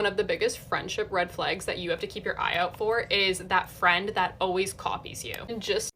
One of the biggest friendship red flags that you have to keep your eye out for is that friend that always copies you. And just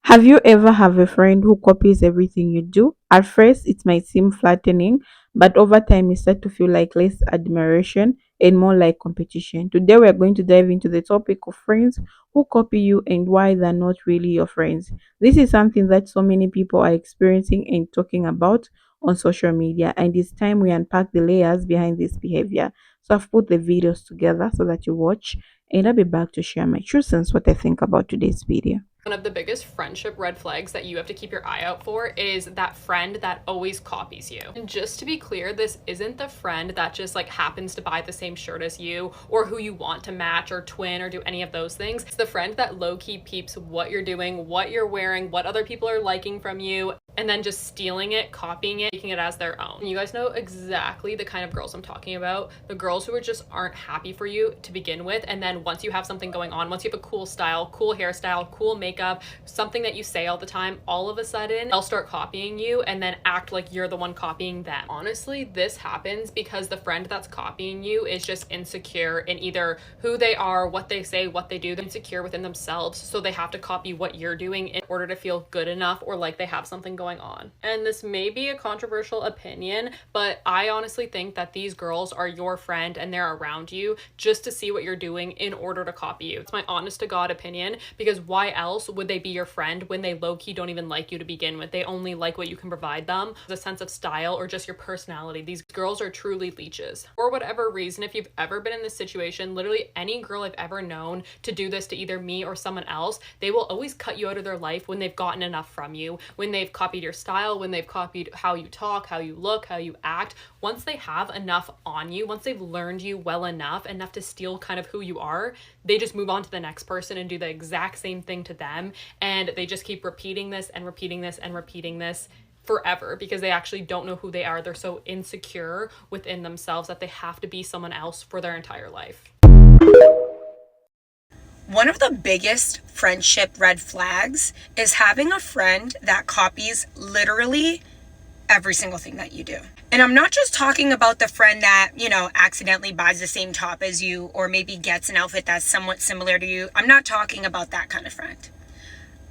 Have you ever have a friend who copies everything you do? At first, it might seem flattening, but over time, you start to feel like less admiration and more like competition. Today, we're going to dive into the topic of friends who copy you and why they're not really your friends. This is something that so many people are experiencing and talking about on social media, and it's time we unpack the layers behind this behavior. So, I've put the videos together so that you watch, and I'll be back to share my true sense what I think about today's video. one of the biggest friendship red flags that you have to keep your eye out for is that friend that always copies you. And just to be clear, this isn't the friend that just like happens to buy the same shirt as you or who you want to match or twin or do any of those things. It's the friend that low-key peeps what you're doing, what you're wearing, what other people are liking from you, and then just stealing it, copying it, making it as their own. And you guys know exactly the kind of girls I'm talking about. The girls who just aren't happy for you to begin with, and then once you have something going on, once you have a cool style, cool hairstyle, cool makeup, something that you say all the time, all of a sudden they'll start copying you and then act like you're the one copying them. Honestly, this happens because the friend that's copying you is just insecure in either who they are, what they say, what they do. They're insecure within themselves, so they have to copy what you're doing in order to feel good enough or like they have something going on. And this may be a controversial opinion, but I honestly think that these girls are your friend and they're around you just to see what you're doing in order to copy you. It's my honest to God opinion, because why else would they be your friend when they low-key don't even like you to begin with? They only like what you can provide them, the sense of style or just your personality. These girls are truly leeches. For whatever reason, if you've ever been in this situation, literally any girl I've ever known to do this to either me or someone else, they will always cut you out of their life when they've gotten enough from you, when they've copied your style, when they've copied how you talk, how you look, how you act. Once they have enough on you, once they've learned you well enough to steal kind of who you are, they just move on to the next person and do the exact same thing to them. And they just keep repeating this and repeating this and repeating this forever because they actually don't know who they are. They're so insecure within themselves that they have to be someone else for their entire life. One of the biggest friendship red flags is having a friend that copies literally every single thing that you do. And I'm not just talking about the friend that, accidentally buys the same top as you or maybe gets an outfit that's somewhat similar to you. I'm not talking about that kind of friend.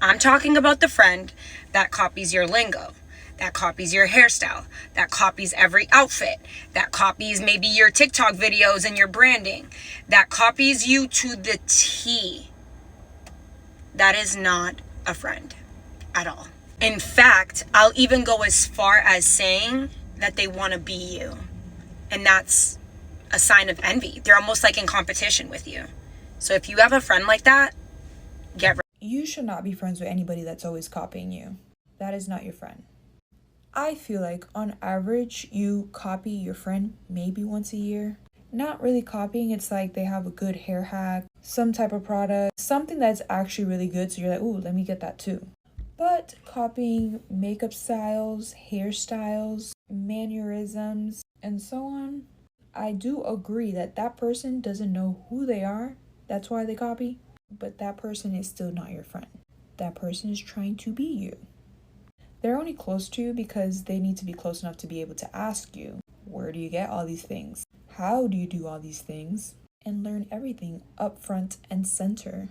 I'm talking about the friend that copies your lingo, that copies your hairstyle, that copies every outfit, that copies maybe your TikTok videos and your branding, that copies you to the T. That is not a friend at all. In fact, I'll even go as far as saying that they want to be you. And that's a sign of envy. They're almost like in competition with you. So if you have a friend like that, get ready. You should not be friends with anybody that's always copying you. That is not your friend. I feel like on average, you copy your friend maybe once a year. Not really copying, it's like they have a good hair hack, some type of product, something that's actually really good, so you're like, ooh, let me get that too. But copying makeup styles, hairstyles, mannerisms, and so on, I do agree that that person doesn't know who they are. That's why they copy. But that person is still not your friend. That person is trying to be you. They're only close to you because they need to be close enough to be able to ask you, where do you get all these things? How do you do all these things? And learn everything up front and center.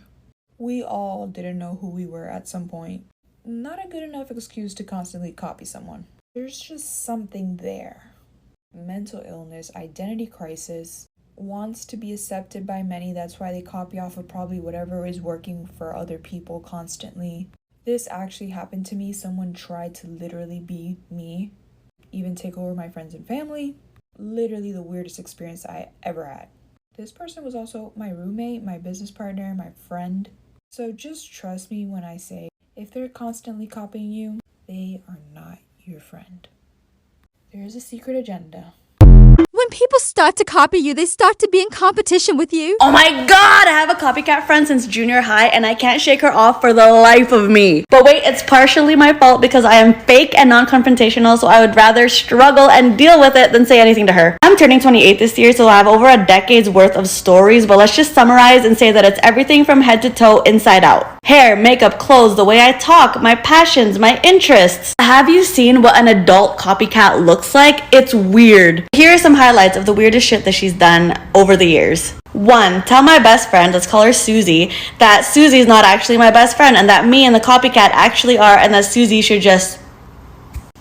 We all didn't know who we were at some point. Not a good enough excuse to constantly copy someone. There's just something there. Mental illness, identity crisis, wants to be accepted by many. That's why they copy off of probably whatever is working for other people constantly. This actually happened to me. Someone tried to literally be me, even take over my friends and family. Literally the weirdest experience I ever had. This person was also my roommate, my business partner, my friend. So just trust me when I say, if they're constantly copying you, they are not your friend. There's a secret agenda. When people start to copy you, they start to be in competition with you. Oh my god, I have a copycat friend since junior high and I can't shake her off for the life of me. But wait, it's partially my fault because I am fake and non-confrontational, so I would rather struggle and deal with it than say anything to her. I'm turning 28 this year, so I have over a decade's worth of stories, but let's just summarize and say that it's everything from head to toe, inside out. Hair, makeup, clothes, the way I talk, my passions, my interests. Have you seen what an adult copycat looks like? It's weird. Here are some highlights of the weirdest shit that she's done over the years. 1. Tell my best friend, let's call her Susie, that Susie's not actually my best friend and that me and the copycat actually are, and that Susie should just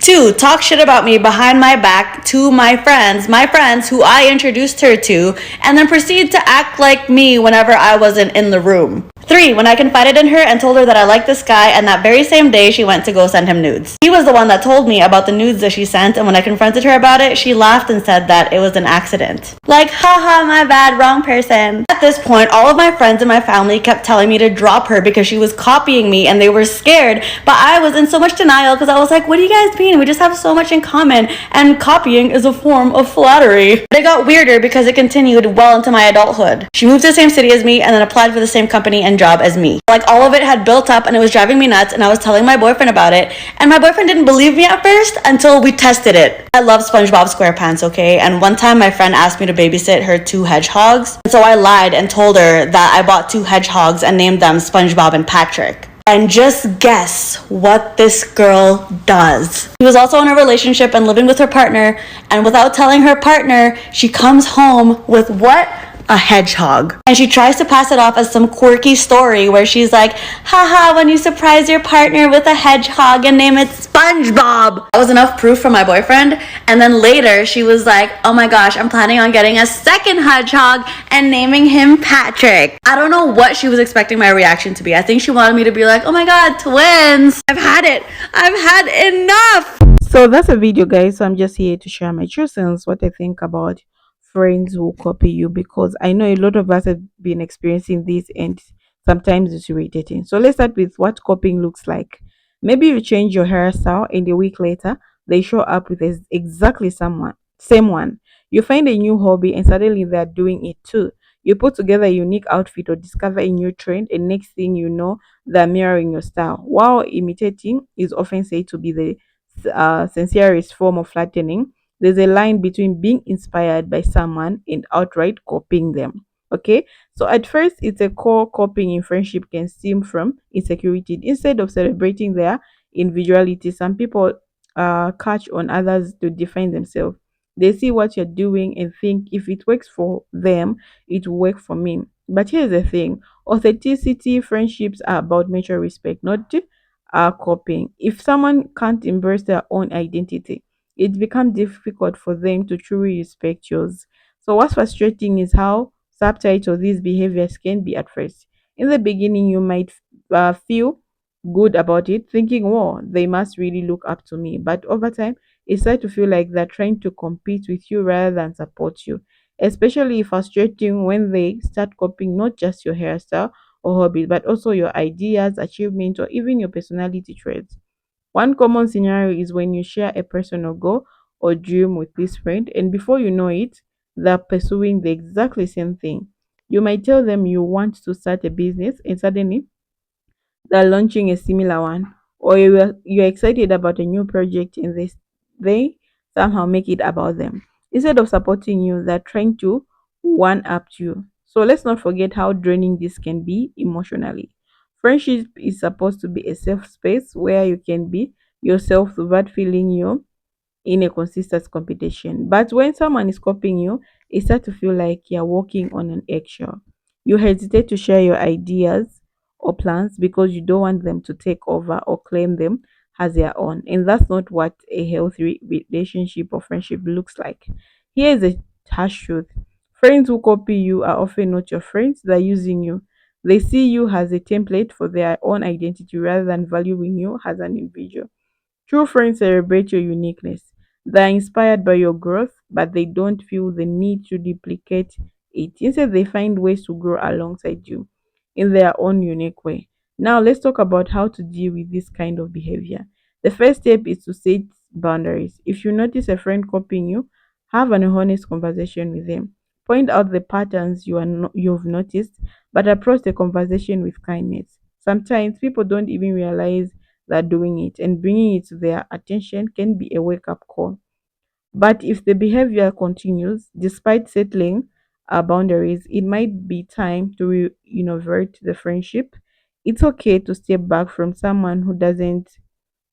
2. Talk shit about me behind my back to my friends who I introduced her to, and then proceed to act like me whenever I wasn't in the room. 3. When I confided in her and told her that I liked this guy, and that very same day she went to go send him nudes. He was the one that told me about the nudes that she sent, and when I confronted her about it, she laughed and said that it was an accident. Like, haha, my bad, wrong person. At this point, all of my friends and my family kept telling me to drop her because she was copying me and they were scared, but I was in so much denial because I was like, what do you guys mean? We just have so much in common, and copying is a form of flattery. But it got weirder because it continued well into my adulthood. She moved to the same city as me and then applied for the same company and job as me. Like, all of it had built up and it was driving me nuts, and I was telling my boyfriend about it, and my boyfriend didn't believe me at first until we tested it. I love SpongeBob SquarePants, okay? And one time my friend asked me to babysit her 2 hedgehogs, so I lied and told her that I bought 2 hedgehogs and named them SpongeBob and Patrick. And just guess what this girl does. She was also in a relationship and living with her partner, and without telling her partner, she comes home with what? A hedgehog. And she tries to pass it off as some quirky story where she's like, haha, when you surprise your partner with a hedgehog and name it SpongeBob. That was enough proof for my boyfriend. And then later she was like, oh my gosh, I'm planning on getting a second hedgehog and naming him Patrick. I don't know what she was expecting my reaction to be. I think she wanted me to be like, oh my god, twins. I've had it. I've had enough. So that's a video, guys. So I'm just here to share my true sense, what I think about friends who copy you, because I know a lot of us have been experiencing this, and sometimes it's irritating. So let's start with what copying looks like. Maybe you change your hairstyle and a week later they show up with exactly someone same one. You find a new hobby and suddenly they're doing it too. You put together a unique outfit or discover a new trend, and next thing you know, they're mirroring your style. While imitating is often said to be the sincerest form of flattening, there's a line between being inspired by someone and outright copying them. Okay, so at first, it's a core copying in friendship can stem from insecurity. Instead of celebrating their individuality, some people catch on others to define themselves. They see what you're doing and think if it works for them, it will work for me. But here's the thing: authenticity, friendships are about mutual respect, not copying. If someone can't embrace their own identity, it becomes difficult for them to truly respect yours. So, what's frustrating is how subtle these behaviors can be at first. In the beginning, you might feel good about it, thinking, "Whoa, they must really look up to me." But over time, it starts to feel like they're trying to compete with you rather than support you. Especially frustrating when they start copying not just your hairstyle or hobbies, but also your ideas, achievements, or even your personality traits. One common scenario is when you share a personal goal or dream with this friend, and before you know it, they're pursuing the exactly same thing. You might tell them you want to start a business, and suddenly they're launching a similar one, or you're excited about a new project, and they somehow make it about them. Instead of supporting you, they're trying to one up you. So let's not forget how draining this can be emotionally. Friendship is supposed to be a safe space where you can be yourself without feeling you in a consistent competition. But when someone is copying you, it starts to feel like you're walking on an eggshell. You hesitate to share your ideas or plans because you don't want them to take over or claim them as their own. And that's not what a healthy relationship or friendship looks like. Here is a harsh truth: friends who copy you are often not your friends, they're using you. They see you as a template for their own identity rather than valuing you as an individual. True friends celebrate your uniqueness. They are inspired by your growth, but they don't feel the need to duplicate it. Instead, they find ways to grow alongside you in their own unique way. Now, let's talk about how to deal with this kind of behavior. The first step is to set boundaries. If you notice a friend copying you, have an honest conversation with them. Point out the patterns you've noticed, but approach the conversation with kindness. Sometimes people don't even realize they're doing it, and bringing it to their attention can be a wake up call. But if the behavior continues despite settling our boundaries, it might be time to reinnovate the friendship. It's okay to step back from someone who doesn't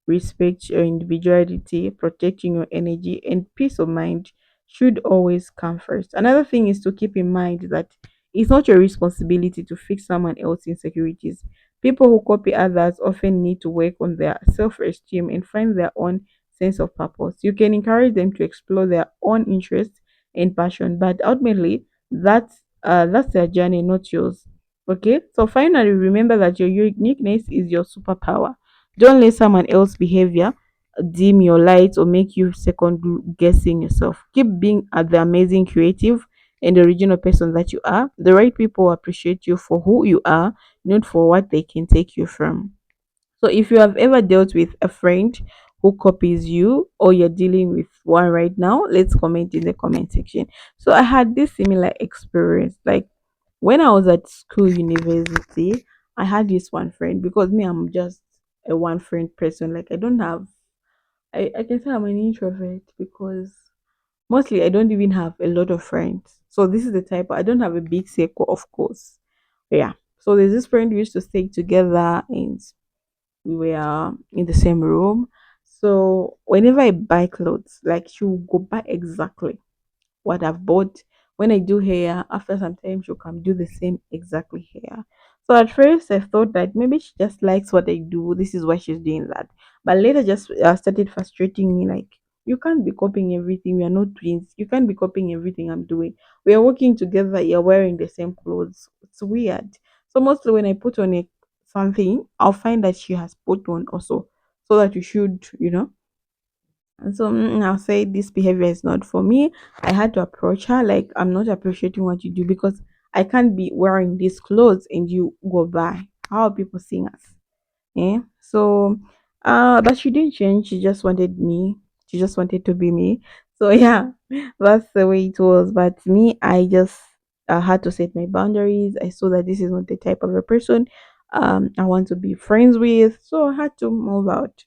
respect your individuality, protecting your energy, and peace of mind should always come first. Another thing is to keep in mind that it's not your responsibility to fix someone else's insecurities. People who copy others often need to work on their self esteem and find their own sense of purpose. You can encourage them to explore their own interests and passion, but ultimately, that's their journey, not yours. Okay, so finally, remember that your uniqueness is your superpower. Don't let someone else's behavior dim your light or make you second guessing yourself. Keep being the amazing creative and original person that you are. The right people will appreciate you for who you are, not for what they can take you from. So if you have ever dealt with a friend who copies you or you're dealing with one right now, let's comment in the comment section. So I had this similar experience. Like when I was at school, university, I had this one friend because me, I'm just a one friend person. Like I don't have I can say I'm an introvert because mostly I don't even have a lot of friends. So this is the type I don't have a big circle, of course. Yeah. So there's this friend we used to stay together and we were in the same room. So whenever I buy clothes, like she will go buy exactly what I've bought. When I do hair, after some time she'll come do the same exactly hair. So at first I thought that maybe she just likes what I do. This is why she's doing that. But later just started frustrating me like you can't be copying everything. We are not twins. You can't be copying everything I'm doing. We are working together. You're wearing the same clothes. It's weird. So mostly when I put on something, I'll find that she has put on also. So that you should, and so I'll say this behavior is not for me. I had to approach her like I'm not appreciating what you do because I can't be wearing these clothes and you go by. How are people seeing us? Yeah. So but she didn't change. She just wanted me. She just wanted to be me. So yeah, that's the way it was. But me, I just had to set my boundaries. I saw that this is not the type of a person I want to be friends with. So I had to move out.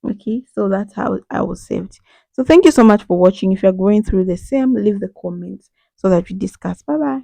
Okay, so that's how I was saved. So thank you so much for watching. If you're going through the same, leave the comments so that we discuss. Bye bye.